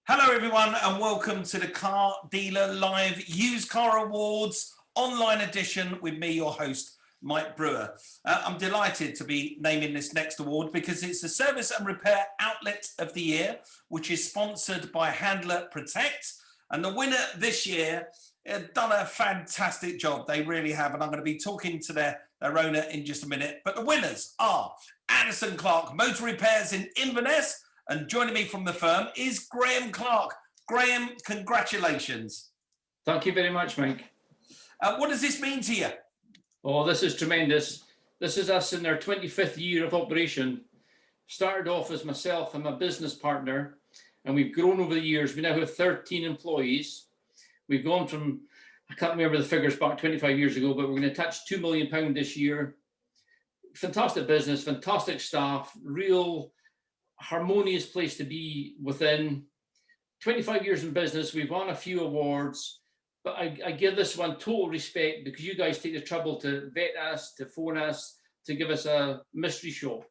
Hello, everyone, and welcome to the Car Dealer Live Used Car Awards online edition with me, your host, Mike Brewer. I'm delighted to be naming this next award because it's the Service and Repair Outlet of the Year, which is sponsored by Handler Protect. And the winner this year have done a fantastic job. They really have. And I'm going to be talking to their owner in just a minute. But the winners are Anderson Clark Motor Repairs in Inverness. And joining me from the firm is Graham Clark. Graham, congratulations. Thank you very much, Mike. What does this mean to you? Oh, this is tremendous. This is us in our 25th year of operation. Started off as myself and my business partner, and we've grown over the years. We now have 13 employees. We've gone from, I can't remember the figures back 25 years ago, but we're going to touch £2 million this year. Fantastic business, fantastic staff, real harmonious place to be within. 25 years in business, we've won a few awards, but I give this one total respect because you guys take the trouble to vet us, to phone us, to give us a mystery shop.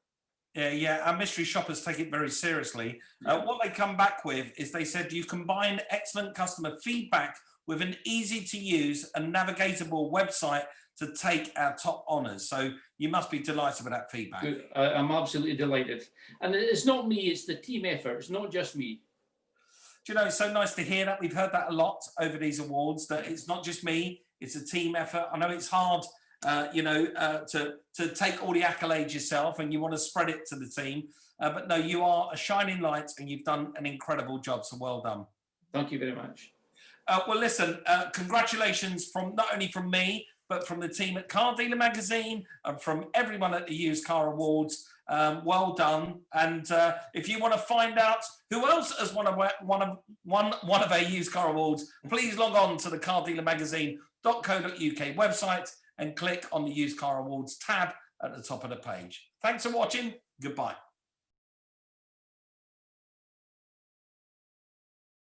Yeah, our mystery shoppers take it very seriously. What they come back with is they said you combine excellent customer feedback with an easy to use and navigatable website to take our top honours. So you must be delighted with that feedback. I'm absolutely delighted. And it's not me, it's the team effort. It's not just me. Do you know, it's so nice to hear that. We've heard that a lot over these awards, that it's not just me, it's a team effort. I know it's hard, to take all the accolades yourself and you want to spread it to the team. But no, you are a shining light and you've done an incredible job. So well done. Thank you very much. Well, listen, congratulations from not only from me, but from the team at Car Dealer Magazine and from everyone at the Used Car Awards. Well done. And if you want to find out who else has won one of our Used Car Awards, please log on to the cardealermagazine.co.uk website and click on the Used Car Awards tab at the top of the page. Thanks for watching. Goodbye.